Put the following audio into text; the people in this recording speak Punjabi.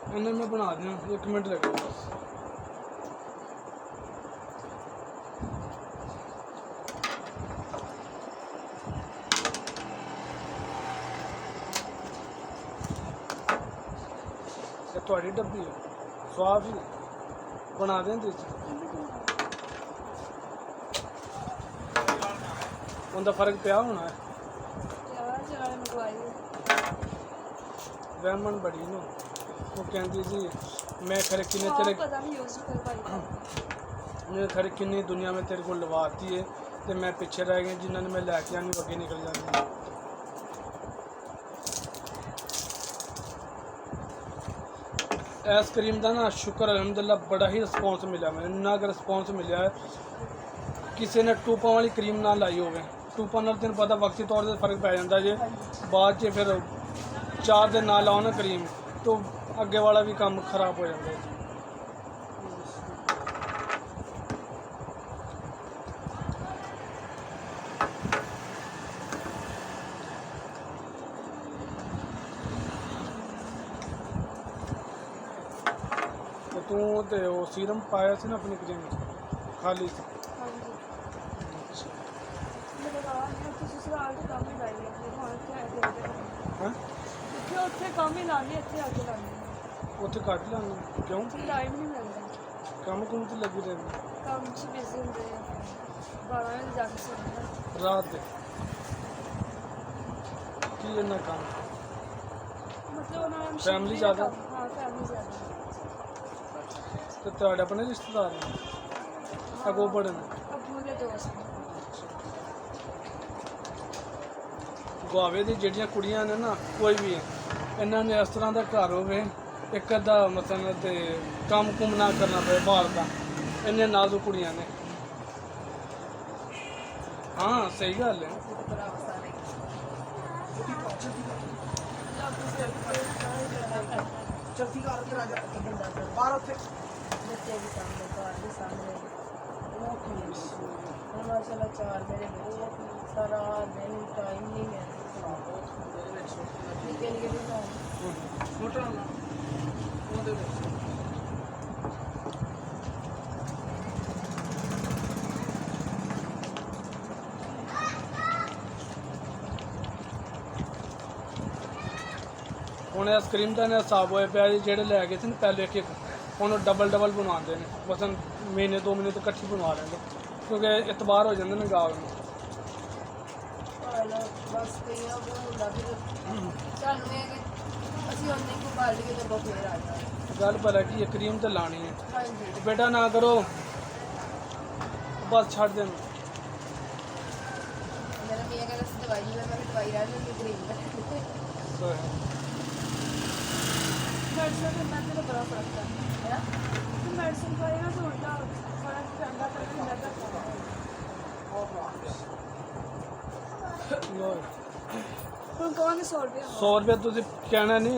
इन्हें मैं बना दें, 1 मिनट लगेगा बस। ये थोड़ी डब्बी है, स्वाद ही बना दें तो उनका फर्क पिया होना है। वहमन बड़ी ना वो कहती जी मैं खरे किन्ने तेरे मैं खरे किन्नी दुनिया में तेरे को लवाती है तो मैं पीछे रह गई जिन्होंने मैं लैके आनी अगे निकल जानी। आइसक्रीम का ना शुक्र अलहमदुलिल्लाह बड़ा ही रिस्पॉन्स मिला मैंने, इन्ना का रिस्पॉन्स मिला है। किसी ने टूपा वाली क्रीम ना लाई होवे, टूपा नाल तेन पता वक्ती तौर पर फर्क पै जाता जे, बाद च फिर 4 दिन ना लाओ ना क्रीम तो अगे वाला भी काम खराब हो जाता है। तो तू तो वो सीरम पाया से ना अपनी क्रीम खाली से ਉੱਥੇ ਕੱਟ ਲਾਂਗੇ ਕਿਉਂ ਟਾਈਮ ਨਹੀਂ ਮਿਲਦਾ ਕੰਮ ਕੁਮ ਤੇ ਲੱਗੀ ਰਹਿੰਦੀ ਕੰਮ 'ਚ ਬਿਜ਼ੀ ਹੁੰਦੇ ਆ 12 ਵਜੇ ਜਾ ਕੇ ਸੌਂਦੇ ਰਾਤ ਦੇ ਕੀ ਇੰਨਾ ਕੰਮ ਮਤਲਬ ਉਹਨਾਂ ਨੂੰ Family ਜ਼ਿਆਦਾ? ਹਾਂ ਫੈਮਿਲੀ ਜ਼ਿਆਦਾ ਤੇ ਤੁਹਾਡੇ ਆਪਣੇ ਰਿਸ਼ਤੇਦਾਰ ਨੇ ਅਗੋ ਪੜਨ ਅੱਬੂ ਦੇ ਦੋਸਤ ਗੁਆਵੇ ਦੀ ਜਿਹੜੀਆਂ ਕੁੜੀਆਂ ਨੇ ਨਾ ਕੋਈ ਵੀ ਇਹਨਾਂ ਨੇ ਇਸ ਤਰ੍ਹਾਂ ਦਾ ਘਰ ਹੋਵੇ ਇੱਕ ਅੱਧਾ ਮਤਲਬ ਤੇ ਕੰਮ ਕੁਮ ਨਾ ਕਰਨਾ ਪਏ ਬਾਹਰ ਦਾ, ਇੰਨੇ ਨਾਜ਼ੁਕ ਕੁੜੀਆਂ ਨੇ। ਹਾਂ ਸਹੀ ਗੱਲ ਹੈ। ਚੱਲਦੀ ਘਰ ਤੇ ਰਾਜਾ ਬੰਦਾ ਬਾਹਰ ਉੱਥੇ ਬੱਚੇ ਵੀ ਸਾਹਮਣੇ ਘਰ ਦੇ ਸਾਹਮਣੇ ਉਹ ਕੀ ਹੁਣ ਮਾਸ਼ਾਅੱਲਾ 4 ਮੇਰੇ ਬੱਚੇ ਸਾਰਾ ਦਿਨ ਟਾਈਮ ਨਹੀਂ ਮਿਲਦਾ ਨਿੱਕੇ ਨਿੱਕੇ ਵੀ ਨਾ ਛੋਟਾ ਉਹਦੇ ਵਿੱਚ ਹੁਣ ਆਈਸਕ੍ਰੀਮ ਦਾ ਨਾ ਹਿਸਾਬ ਹੋਇਆ ਪਿਆ ਜੀ, ਜਿਹੜੇ ਲੈ ਗਏ ਸੀ ਨਾ ਪਹਿਲੇ ਇੱਕ ਹੁਣ ਡਬਲ ਬਣਵਾਉਂਦੇ ਨੇ, ਮਸਨ ਮਹੀਨੇ 2 ਮਹੀਨੇ ਤੋਂ ਇਕੱਠੀ ਬਣਵਾ ਲੈਂਦੇ ਕਿਉਂਕਿ ਇਤਬਾਰ ਹੋ ਜਾਂਦੇ ਨੇ ਗਾਹਕ ਨੂੰ। ਬਸ ਕਈਆਂ ਨੂੰ ਹੁੰਦਾ ਵੀ ਸਾਨੂੰ ਇਹ ਕਿ ਅਸੀਂ ਉਹਨੇ ਕੋ ਬਾਲ ਕੇ ਤਾਂ ਫੇਰ ਆ ਜਾਣਾ। ਗੱਲ ਭਲਾ ਕੀ ਹੈ, ਕਰੀਮ ਤੇ ਲਾਣੀ ਹੈ ਹਾਂਜੀ ਬੇਟਾ, ਨਾ ਕਰੋ ਬਸ ਛੱਡ ਦੇਣ। ਮੇਰਾ ਮੀਆਂ ਕਹਿੰਦਾ ਸੀ ਦਵਾਈ ਲੈ, ਮੈਂ ਦਵਾਈ ਰਹਿ ਲਈ ਕਰੀਮ ਦਾ ਮੈਡੀਸਨ ਦੇ ਨਾਲ ਤਾਂ ਬੜਾ ਫਰਕ ਹੈ ਨਾ ਤੇ ਮੈਡੀਸਨ ਖਾਏ ਨਾ ਤਾਂ ਹੁੰਦਾ ਫਰਕ ਪੈਂਦਾ ਪਰ ਨਹੀਂ ਲੱਗਦਾ ਹੁਣ ਕਹਾਂਗੇ 100 ਰੁਪਏ 100 ਰੁਪਏ ਤੁਸੀਂ ਕਹਿਣਾ ਨਹੀਂ।